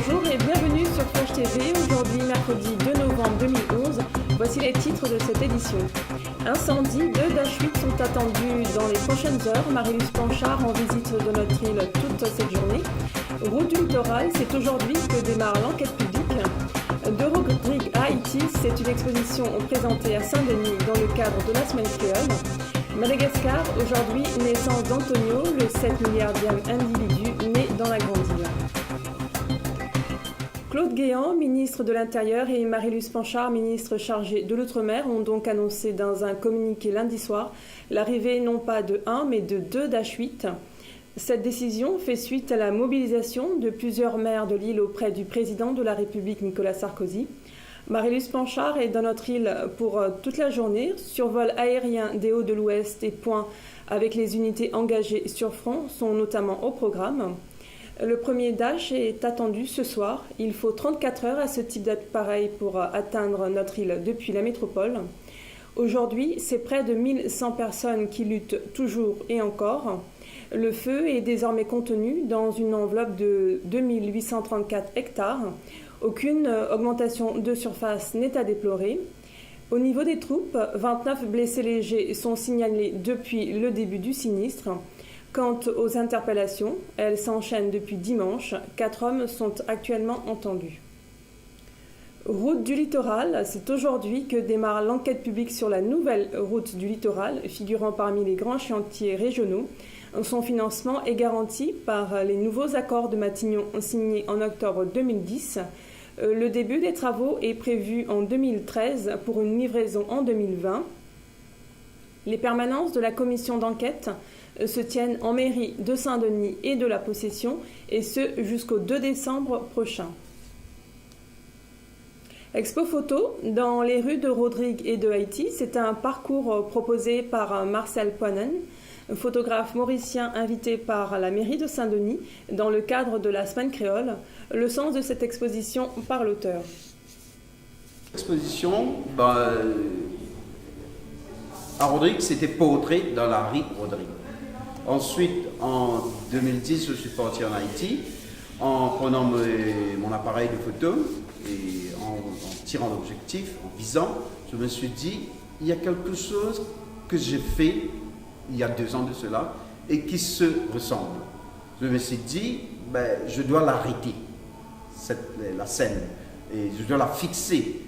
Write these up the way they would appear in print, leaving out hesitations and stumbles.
Bonjour et bienvenue sur Flash TV. Aujourd'hui, mercredi 2 novembre 2011, voici les titres de cette édition. Incendie, 2 Dash 8 sont attendus dans les prochaines heures. Marie-Luce Panchard en visite de notre île toute cette journée. Route du littoral, c'est aujourd'hui que démarre l'enquête publique. De Rodrigue à Haïti, c'est une exposition présentée à Saint-Denis dans le cadre de la semaine créole. Madagascar, aujourd'hui, naissance d'Antonio, le 7 milliardième individu né dans la Grande Île. Claude Guéant, ministre de l'Intérieur, et Marie-Luce Panchard, ministre chargée de l'Outre-mer, ont donc annoncé dans un communiqué lundi soir l'arrivée non pas de 1 mais de 2 Dash 8. Cette décision fait suite à la mobilisation de plusieurs maires de l'île auprès du président de la République Nicolas Sarkozy. Marie-Luce Panchard est dans notre île pour toute la journée. Survol aérien des Hauts de l'Ouest et points avec les unités engagées sur front sont notamment au programme. Le premier Dash est attendu ce soir. Il faut 34 heures à ce type d'appareil pour atteindre notre île depuis la métropole. Aujourd'hui, c'est près de 1100 personnes qui luttent toujours et encore. Le feu est désormais contenu dans une enveloppe de 2834 hectares. Aucune augmentation de surface n'est à déplorer. Au niveau des troupes, 29 blessés légers sont signalés depuis le début du sinistre. Quant aux interpellations, elles s'enchaînent depuis dimanche. 4 hommes sont actuellement entendus. Route du littoral, c'est aujourd'hui que démarre l'enquête publique sur la nouvelle route du littoral, figurant parmi les grands chantiers régionaux. Son financement est garanti par les nouveaux accords de Matignon signés en octobre 2010. Le début des travaux est prévu en 2013 pour une livraison en 2020. Les permanences de la commission d'enquête se tiennent en mairie de Saint-Denis et de la Possession, et ce jusqu'au 2 décembre prochain. Expo photo dans les rues de Rodrigue et de Haïti, c'est un parcours proposé par Marcel Poinen, photographe mauricien invité par la mairie de Saint-Denis dans le cadre de la semaine créole. Le sens de cette exposition par l'auteur. L'exposition à Rodrigue, c'était portrait dans la rue Rodrigue. Ensuite, en 2010, je suis parti en Haïti en prenant mon appareil de photo et en tirant l'objectif, en visant. Je me suis dit, il y a quelque chose que j'ai fait il y a 2 ans de cela et qui se ressemble. Je me suis dit, je dois l'arrêter, la scène, et je dois la fixer,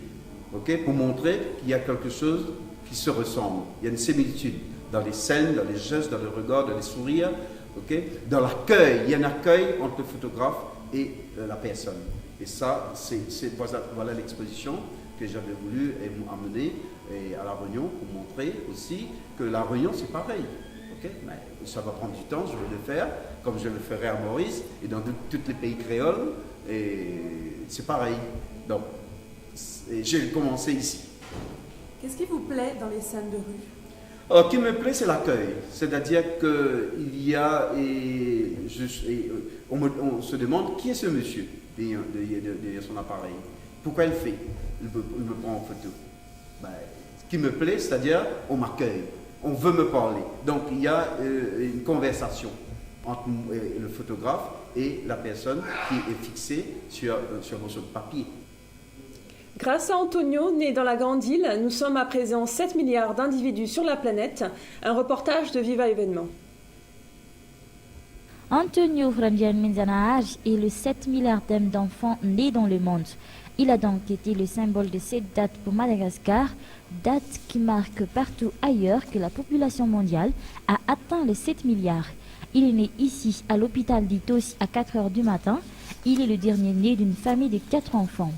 pour montrer qu'il y a quelque chose qui se ressemble. Il y a une similitude dans les scènes, dans les gestes, dans le regard, dans les sourires, dans l'accueil. Il y a un accueil entre le photographe et la personne. Et ça, voilà l'exposition que j'avais voulu amener à La Réunion pour montrer aussi que La Réunion, c'est pareil. Mais ça va prendre du temps, je vais le faire, comme je le ferai à Maurice et dans tous les pays créoles. Et c'est pareil. Donc, j'ai commencé ici. Qu'est-ce qui vous plaît dans les scènes de rue ? Alors, ce qui me plaît, c'est l'accueil. C'est-à-dire qu'il y a, on se demande qui est ce monsieur derrière son appareil. Pourquoi il fait il me prend en photo. Ce qui me plaît, c'est-à-dire on m'accueille, on veut me parler. Donc il y a une conversation entre le photographe et la personne qui est fixée sur un morceau de papier. Grâce à Antonio, né dans la Grande Île, nous sommes à présent 7 milliards d'individus sur la planète. Un reportage de Viva Événement. Antonio Frandian Menzanahaj est le 7 milliardième d'enfants nés dans le monde. Il a donc été le symbole de cette date pour Madagascar, date qui marque partout ailleurs que la population mondiale a atteint les 7 milliards. Il est né ici, à l'hôpital d'Itos, à 4 heures du matin. Il est le dernier né d'une famille de 4 enfants.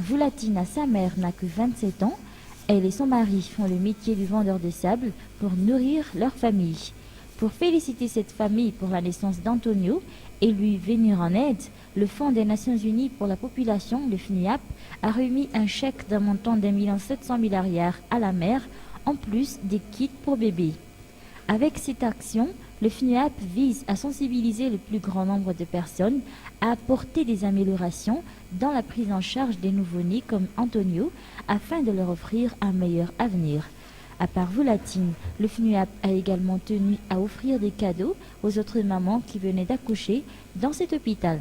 Vulatina, sa mère, n'a que 27 ans. Elle et son mari font le métier du vendeur de sable pour nourrir leur famille. Pour féliciter cette famille pour la naissance d'Antonio et lui venir en aide, le Fonds des Nations Unies pour la population, le FNUAP, a remis un chèque d'un montant d'1,7 milliard à la mère, en plus des kits pour bébés. Avec cette action, le FNUAP vise à sensibiliser le plus grand nombre de personnes à apporter des améliorations dans la prise en charge des nouveau-nés comme Antonio, afin de leur offrir un meilleur avenir. À part Voulatine, le FNUAP a également tenu à offrir des cadeaux aux autres mamans qui venaient d'accoucher dans cet hôpital.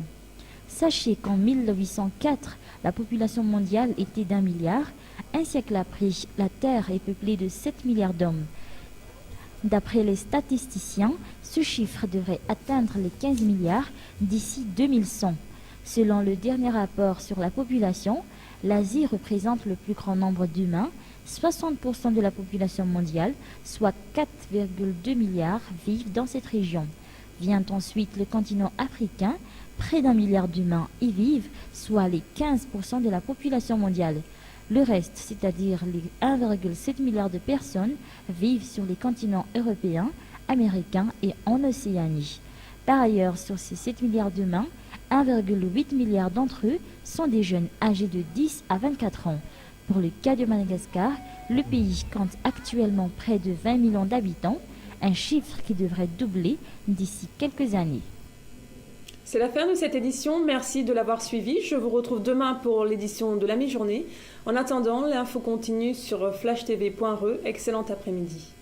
Sachez qu'en 1804, la population mondiale était d'1 milliard. Un siècle après, la Terre est peuplée de 7 milliards d'hommes. D'après les statisticiens, ce chiffre devrait atteindre les 15 milliards d'ici 2100. Selon le dernier rapport sur la population, l'Asie représente le plus grand nombre d'humains. 60% de la population mondiale, soit 4,2 milliards, vivent dans cette région. Vient ensuite le continent africain. Près d'1 milliard d'humains y vivent, soit les 15% de la population mondiale. Le reste, c'est-à-dire les 1,7 milliard de personnes, vivent sur les continents européens, américains et en Océanie. Par ailleurs, sur ces 7 milliards d'humains, 1,8 milliard d'entre eux sont des jeunes âgés de 10 à 24 ans. Pour le cas de Madagascar, le pays compte actuellement près de 20 millions d'habitants, un chiffre qui devrait doubler d'ici quelques années. C'est la fin de cette édition, merci de l'avoir suivi. Je vous retrouve demain pour l'édition de la mi-journée. En attendant, l'info continue sur flashtv.re. Excellent après-midi.